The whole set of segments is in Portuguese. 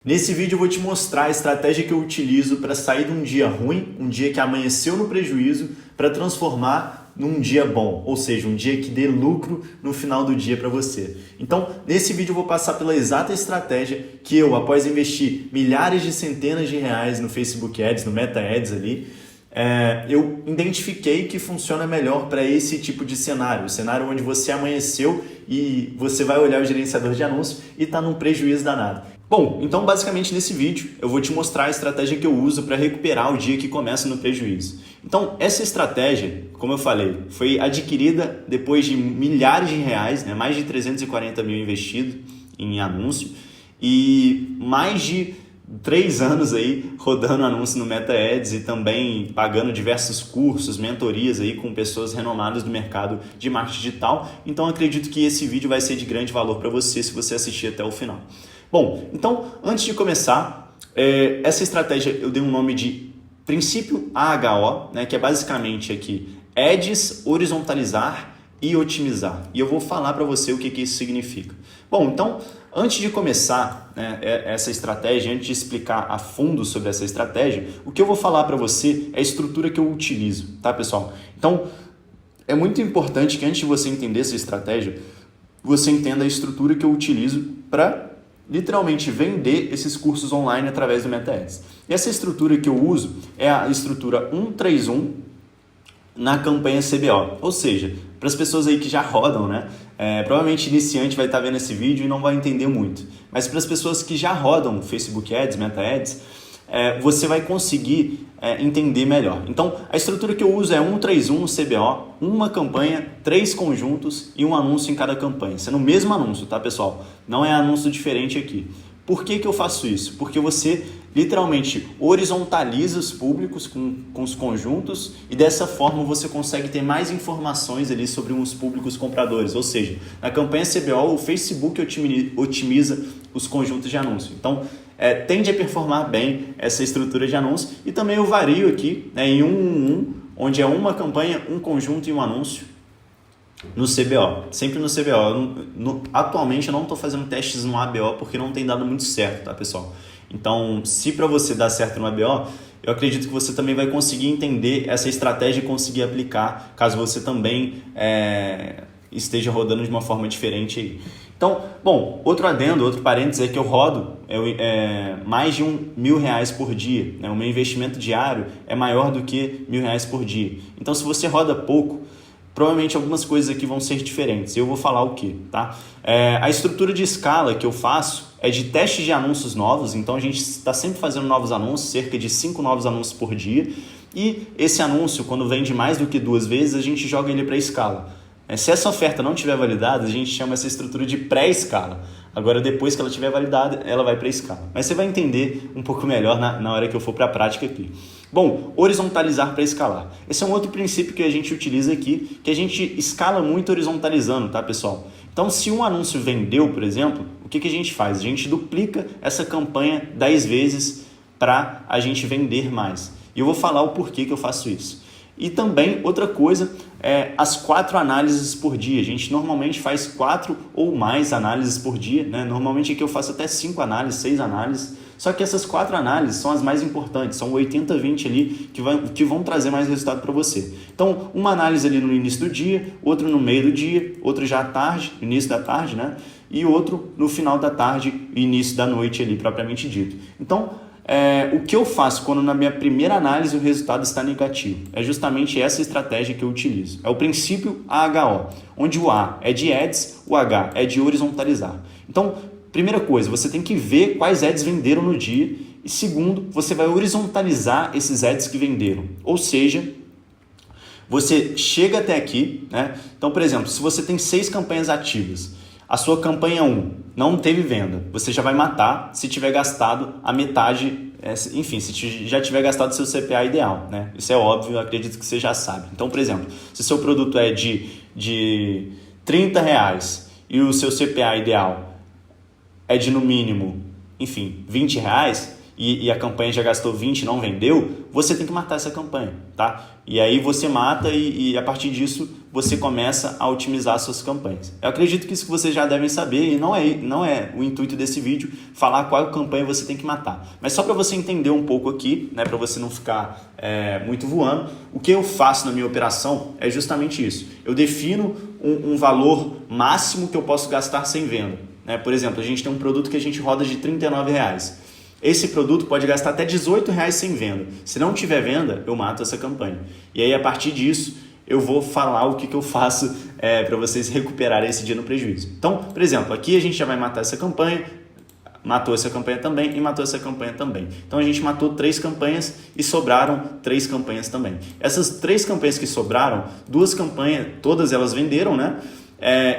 Nesse vídeo eu vou te mostrar a estratégia que eu utilizo para sair de um dia ruim, um dia que amanheceu no prejuízo, para transformar num dia bom, ou seja, um dia que dê lucro no final do dia para você. Então, nesse vídeo eu vou passar pela exata estratégia que eu, após investir milhares de centenas de reais no Facebook Ads, no Meta Ads ali, eu identifiquei que funciona melhor para esse tipo de cenário, o cenário onde você amanheceu e você vai olhar o gerenciador de anúncios e está num prejuízo danado. Bom, então basicamente nesse vídeo eu vou te mostrar a estratégia que eu uso para recuperar o dia que começa no prejuízo. Então essa estratégia, como eu falei, foi adquirida depois de milhares de reais, mais de 340 mil investido em anúncio e mais de 3 anos aí rodando anúncio no Meta Ads e também pagando diversos cursos, mentorias aí com pessoas renomadas do mercado de marketing digital. Então acredito que esse vídeo vai ser de grande valor para você se você assistir até o final. Bom, então antes de começar, essa estratégia eu dei um nome de princípio AHO, que é basicamente aqui Ads, horizontalizar e otimizar. E eu vou falar para você o que isso significa. Bom, então antes de começar essa estratégia, antes de explicar a fundo sobre essa estratégia, o que eu vou falar para você é a estrutura que eu utilizo, tá pessoal? Então é muito importante que antes de você entender essa estratégia, você entenda a estrutura que eu utilizo para literalmente vender esses cursos online através do Meta Ads. E essa estrutura que eu uso é a estrutura 131 na campanha CBO, ou seja, para as pessoas aí que já rodam, provavelmente iniciante vai estar vendo esse vídeo e não vai entender muito, mas para as pessoas que já rodam Facebook Ads, Meta Ads, você vai conseguir entender melhor. Então, a estrutura que eu uso é 131 CBO, uma campanha, 3 conjuntos e um anúncio em cada campanha. Sendo o mesmo anúncio, tá, pessoal? Não é anúncio diferente aqui. Por que eu faço isso? Porque você literalmente horizontaliza os públicos com os conjuntos e dessa forma você consegue ter mais informações ali sobre os públicos compradores. Ou seja, na campanha CBO, o Facebook otimiza os conjuntos de anúncio. Então, tende a performar bem essa estrutura de anúncio e também eu vario aqui em 111, onde é uma campanha, um conjunto e um anúncio no CBO, sempre no CBO. Atualmente eu não estou fazendo testes no ABO porque não tem dado muito certo, tá pessoal? Então, se para você dar certo no ABO, eu acredito que você também vai conseguir entender essa estratégia e conseguir aplicar, caso você também esteja rodando de uma forma diferente aí. Então, bom, outro adendo, outro parênteses é que eu rodo mais de R$1.000 por dia. O meu investimento diário é maior do que R$1.000 por dia. Então, se você roda pouco, provavelmente algumas coisas aqui vão ser diferentes. Eu vou falar o que, tá? A estrutura de escala que eu faço é de teste de anúncios novos. Então, a gente está sempre fazendo novos anúncios, cerca de 5 novos anúncios por dia. E esse anúncio, quando vende mais do que 2 vezes, a gente joga ele para escala. Se essa oferta não tiver validada, a gente chama essa estrutura de pré-escala. Agora, depois que ela tiver validada, ela vai para a escala. Mas você vai entender um pouco melhor na hora que eu for para a prática aqui. Bom, horizontalizar para escalar. Esse é um outro princípio que a gente utiliza aqui, que a gente escala muito horizontalizando, tá, pessoal? Então, se um anúncio vendeu, por exemplo, o que a gente faz? A gente duplica essa campanha 10 vezes para a gente vender mais. E eu vou falar o porquê que eu faço isso. E também, outra coisa, as 4 análises por dia. A gente normalmente faz 4 ou mais análises por dia. Normalmente aqui eu faço até 5 análises, 6 análises. Só que essas 4 análises são as mais importantes. São 80-20 ali que vão trazer mais resultado para você. Então, uma análise ali no início do dia, outra no meio do dia, outra já à tarde, início da tarde, e outro no final da tarde e início da noite ali, propriamente dito. Então, o que eu faço quando na minha primeira análise o resultado está negativo? É justamente essa estratégia que eu utilizo. É o princípio AHO, onde o A é de Ads, o H é de horizontalizar. Então, primeira coisa, você tem que ver quais Ads venderam no dia e segundo, você vai horizontalizar esses Ads que venderam. Ou seja, você chega até aqui, Então, por exemplo, se você tem 6 campanhas ativas, a sua campanha 1 não teve venda, você já vai matar se tiver gastado a metade, enfim, se já tiver gastado seu CPA ideal, Isso é óbvio, eu acredito que você já sabe. Então, por exemplo, se seu produto é de R$30 e o seu CPA ideal é de no mínimo, enfim, R$20, e a campanha já gastou 20 e não vendeu, você tem que matar essa campanha, tá? E aí você mata e a partir disso você começa a otimizar as suas campanhas. Eu acredito que isso que vocês já devem saber e não é o intuito desse vídeo falar qual campanha você tem que matar. Mas só para você entender um pouco aqui, né, para você não ficar muito voando, o que eu faço na minha operação é justamente isso. Eu defino um valor máximo que eu posso gastar sem venda. Né? Por exemplo, a gente tem um produto que a gente roda de R$39. Esse produto pode gastar até R$18 sem venda. Se não tiver venda, eu mato essa campanha. E aí, a partir disso, eu vou falar o que eu faço para vocês recuperarem esse dia no prejuízo. Então, por exemplo, aqui a gente já vai matar essa campanha, matou essa campanha também e matou essa campanha também. Então, a gente matou 3 campanhas e sobraram 3 campanhas também. Essas 3 campanhas que sobraram, 2 campanhas, todas elas venderam, né?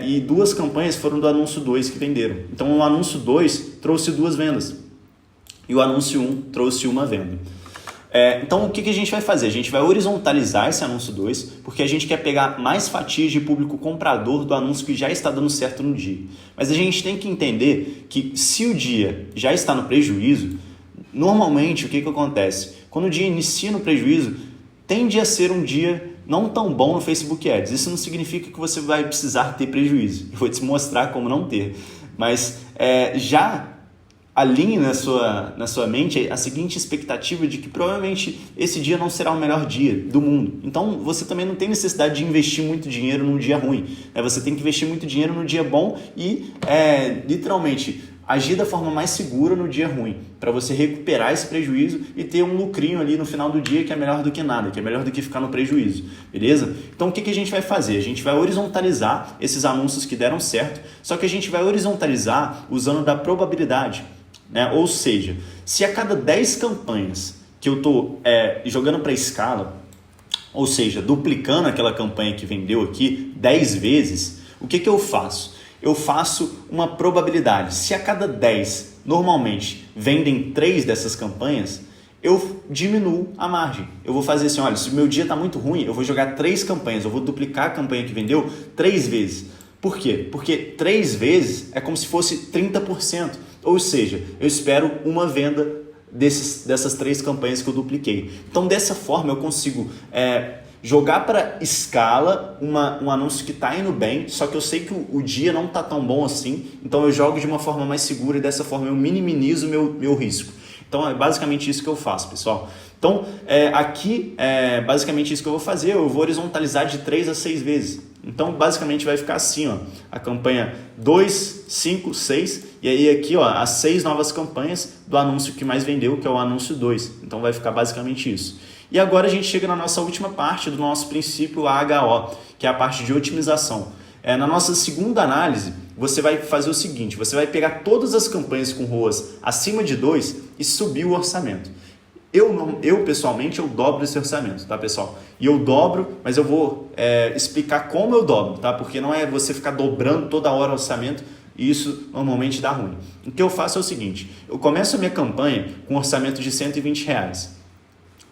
E 2 campanhas foram do anúncio 2 que venderam. Então, o anúncio 2 trouxe 2 vendas. E o anúncio 1 trouxe 1 venda. Então, o que a gente vai fazer? A gente vai horizontalizar esse anúncio 2, porque a gente quer pegar mais fatias de público comprador do anúncio que já está dando certo no dia. Mas a gente tem que entender que se o dia já está no prejuízo, normalmente o que acontece? Quando o dia inicia no prejuízo, tende a ser um dia não tão bom no Facebook Ads. Isso não significa que você vai precisar ter prejuízo. Eu vou te mostrar como não ter. Mas já alinhe na sua mente a seguinte expectativa de que provavelmente esse dia não será o melhor dia do mundo. Então, você também não tem necessidade de investir muito dinheiro num dia ruim. Você tem que investir muito dinheiro no dia bom e, literalmente, agir da forma mais segura no dia ruim, para você recuperar esse prejuízo e ter um lucrinho ali no final do dia que é melhor do que nada, que é melhor do que ficar no prejuízo, beleza? Então, o que a gente vai fazer? A gente vai horizontalizar esses anúncios que deram certo, só que a gente vai horizontalizar usando da probabilidade. Ou seja, se a cada 10 campanhas que eu estou jogando para escala, ou seja, duplicando aquela campanha que vendeu aqui 10 vezes, o que eu faço? Eu faço uma probabilidade. Se a cada 10 normalmente vendem 3 dessas campanhas, eu diminuo a margem. Eu vou fazer assim, olha, se o meu dia está muito ruim, eu vou jogar 3 campanhas, eu vou duplicar a campanha que vendeu 3 vezes. Por quê? Porque 3 vezes é como se fosse 30%. Ou seja, eu espero uma venda dessas 3 campanhas que eu dupliquei. Então, dessa forma, eu consigo jogar para escala um anúncio que está indo bem, só que eu sei que o dia não está tão bom assim, então eu jogo de uma forma mais segura e dessa forma eu minimizo o meu risco. Então, é basicamente isso que eu faço, pessoal. Então, aqui é basicamente isso que eu vou fazer. Eu vou horizontalizar de 3 a 6 vezes. Então, basicamente vai ficar assim, ó, a campanha 2, 5, 6 e aí aqui, ó, as 6 novas campanhas do anúncio que mais vendeu, que é o anúncio 2. Então, vai ficar basicamente isso. E agora a gente chega na nossa última parte do nosso princípio AHO, que é a parte de otimização. Na nossa segunda análise, você vai fazer o seguinte, você vai pegar todas as campanhas com ROAS acima de 2 e subir o orçamento. Eu pessoalmente, eu dobro esse orçamento, tá, pessoal? E eu dobro, mas eu vou explicar como eu dobro, tá? Porque não é você ficar dobrando toda hora o orçamento e isso normalmente dá ruim. O que eu faço é o seguinte, eu começo a minha campanha com um orçamento de R$120,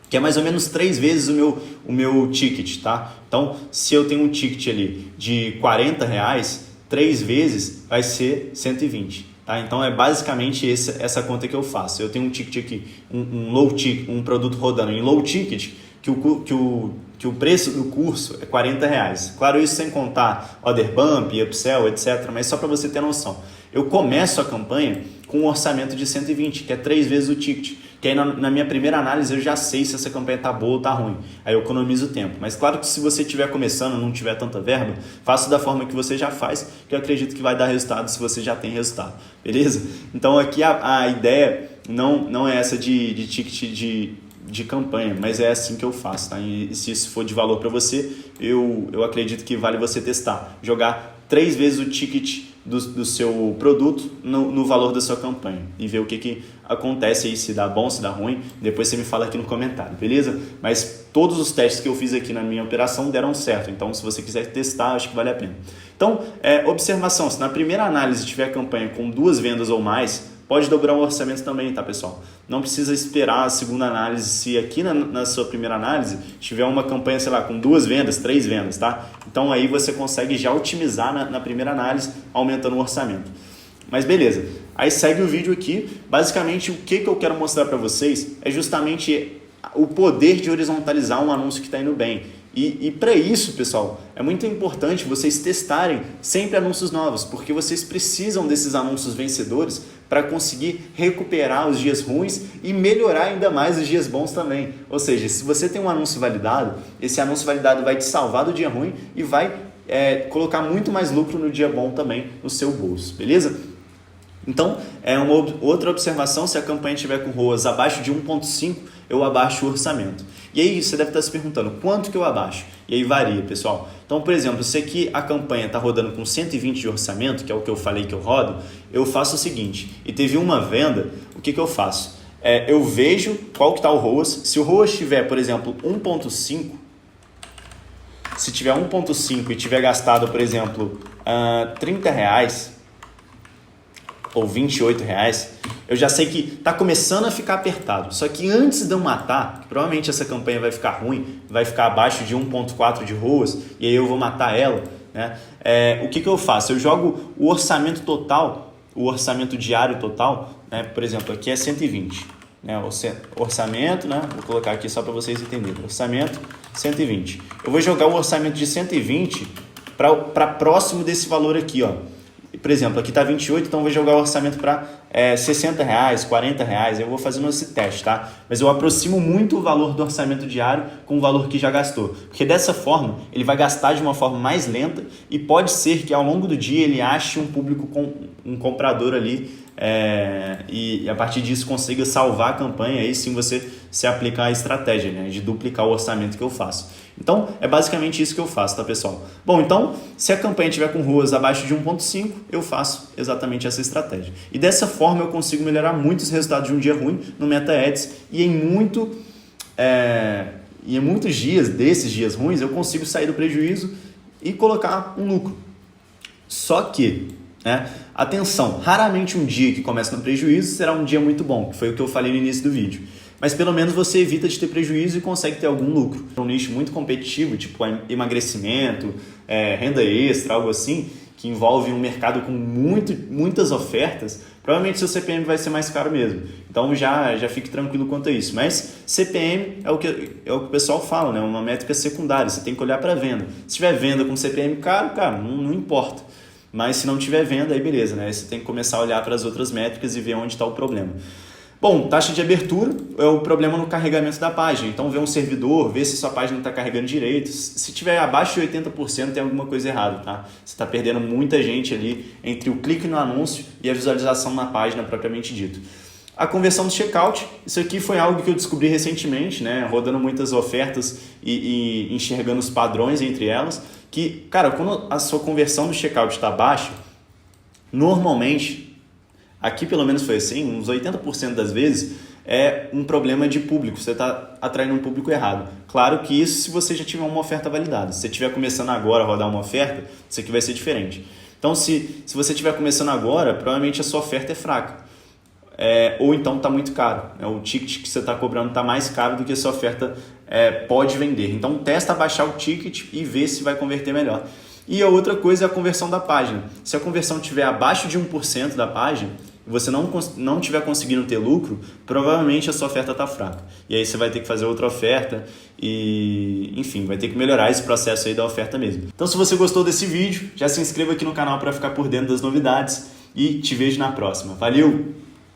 que é mais ou menos 3 vezes o meu ticket, tá? Então, se eu tenho um ticket ali de R$40, 3 vezes vai ser 120. Tá? Então, é basicamente essa conta que eu faço. Eu tenho um ticket aqui, um low ticket, um produto rodando em low ticket, que o preço do curso é R$40. Claro, isso sem contar order bump, upsell, etc. Mas só para você ter noção. Eu começo a campanha com um orçamento de 120, que é 3 vezes o ticket. Que aí na minha primeira análise eu já sei se essa campanha tá boa ou tá ruim. Aí eu economizo tempo. Mas claro que se você estiver começando e não tiver tanta verba, faça da forma que você já faz, que eu acredito que vai dar resultado se você já tem resultado. Beleza? Então aqui a ideia não é essa de ticket de campanha, mas é assim que eu faço. Tá? E se isso for de valor para você, eu acredito que vale você testar. Jogar 3 vezes o ticket do seu produto no valor da sua campanha e ver o que acontece aí, se dá bom, se dá ruim, depois você me fala aqui no comentário, beleza? Mas todos os testes que eu fiz aqui na minha operação deram certo, então se você quiser testar, acho que vale a pena. Então, observação, se na primeira análise tiver a campanha com 2 vendas ou mais, pode dobrar o orçamento também, tá, pessoal? Não precisa esperar a segunda análise. Se aqui na sua primeira análise tiver uma campanha, sei lá, com 2 vendas, 3 vendas, tá? Então aí você consegue já otimizar na primeira análise, aumentando o orçamento. Mas beleza. Aí segue o vídeo aqui. Basicamente, o que eu quero mostrar para vocês é justamente o poder de horizontalizar um anúncio que está indo bem. E para isso, pessoal, é muito importante vocês testarem sempre anúncios novos, porque vocês precisam desses anúncios vencedores para conseguir recuperar os dias ruins e melhorar ainda mais os dias bons também. Ou seja, se você tem um anúncio validado, esse anúncio validado vai te salvar do dia ruim e vai colocar muito mais lucro no dia bom também no seu bolso, beleza? Então, uma outra observação, se a campanha estiver com ROAS abaixo de 1.5, eu abaixo o orçamento. E aí você deve estar se perguntando, quanto que eu abaixo? E aí varia, pessoal. Então, por exemplo, se aqui a campanha está rodando com 120 de orçamento, que é o que eu falei que eu rodo, eu faço o seguinte, e teve uma venda, o que eu faço? Eu vejo qual que está o ROAS. Se o ROAS tiver, por exemplo, 1.5, se tiver 1.5 e tiver gastado, por exemplo, R$30 ou R$28, eu já sei que está começando a ficar apertado. Só que antes de eu matar, que provavelmente essa campanha vai ficar ruim, vai ficar abaixo de 1.4 de ROAS, e aí eu vou matar ela, né? O que eu faço? Eu jogo o orçamento total, o orçamento diário total, né? Por exemplo, aqui é 120. Né? Orçamento, né? Vou colocar aqui só para vocês entenderem. Orçamento, 120. Eu vou jogar o orçamento de 120 para próximo desse valor aqui, ó. Por exemplo, aqui está 28, então eu vou jogar o orçamento para R$60, R$40, eu vou fazendo esse teste, tá? Mas eu aproximo muito o valor do orçamento diário com o valor que já gastou, porque dessa forma ele vai gastar de uma forma mais lenta e pode ser que ao longo do dia ele ache um público, um comprador ali, e a partir disso consiga salvar a campanha, aí sim você se aplicar a estratégia, né, de duplicar o orçamento que eu faço. Então, é basicamente isso que eu faço, tá, pessoal? Bom, então, se a campanha tiver com ROAS abaixo de 1.5, eu faço exatamente essa estratégia. E dessa forma eu consigo melhorar muito os resultados de um dia ruim no Meta Ads e em muitos dias desses dias ruins eu consigo sair do prejuízo e colocar um lucro. Só que, atenção, raramente um dia que começa no prejuízo será um dia muito bom, que foi o que eu falei no início do vídeo. Mas pelo menos você evita de ter prejuízo e consegue ter algum lucro. Um nicho muito competitivo, tipo emagrecimento, renda extra, algo assim, que envolve um mercado com muitas ofertas, provavelmente seu CPM vai ser mais caro mesmo. Então já fique tranquilo quanto a isso. Mas CPM é o que o pessoal fala, né? Uma métrica secundária, você tem que olhar para a venda. Se tiver venda com CPM caro, cara, não importa. Mas se não tiver venda, aí beleza, né? Você tem que começar a olhar para as outras métricas e ver onde está o problema. Bom, taxa de abertura é o problema no carregamento da página. Então, ver um servidor, ver se sua página está carregando direito. Se tiver abaixo de 80%, tem alguma coisa errada, tá? Você está perdendo muita gente ali entre o clique no anúncio e a visualização na página propriamente dito. A conversão do checkout, isso aqui foi algo que eu descobri recentemente, né? Rodando muitas ofertas e enxergando os padrões entre elas. Que, cara, quando a sua conversão do checkout está baixa, normalmente... Aqui pelo menos foi assim, uns 80% das vezes é um problema de público, você está atraindo um público errado. Claro que isso se você já tiver uma oferta validada. Se você estiver começando agora a rodar uma oferta, isso aqui vai ser diferente. Então se você estiver começando agora, provavelmente a sua oferta é fraca. Ou então está muito caro. O ticket que você está cobrando está mais caro do que a sua oferta pode vender. Então testa baixar o ticket e vê se vai converter melhor. E a outra coisa é a conversão da página. Se a conversão estiver abaixo de 1% da página e você não estiver conseguindo ter lucro, provavelmente a sua oferta está fraca. E aí você vai ter que fazer outra oferta e, enfim, vai ter que melhorar esse processo aí da oferta mesmo. Então, se você gostou desse vídeo, já se inscreva aqui no canal para ficar por dentro das novidades e te vejo na próxima. Valeu!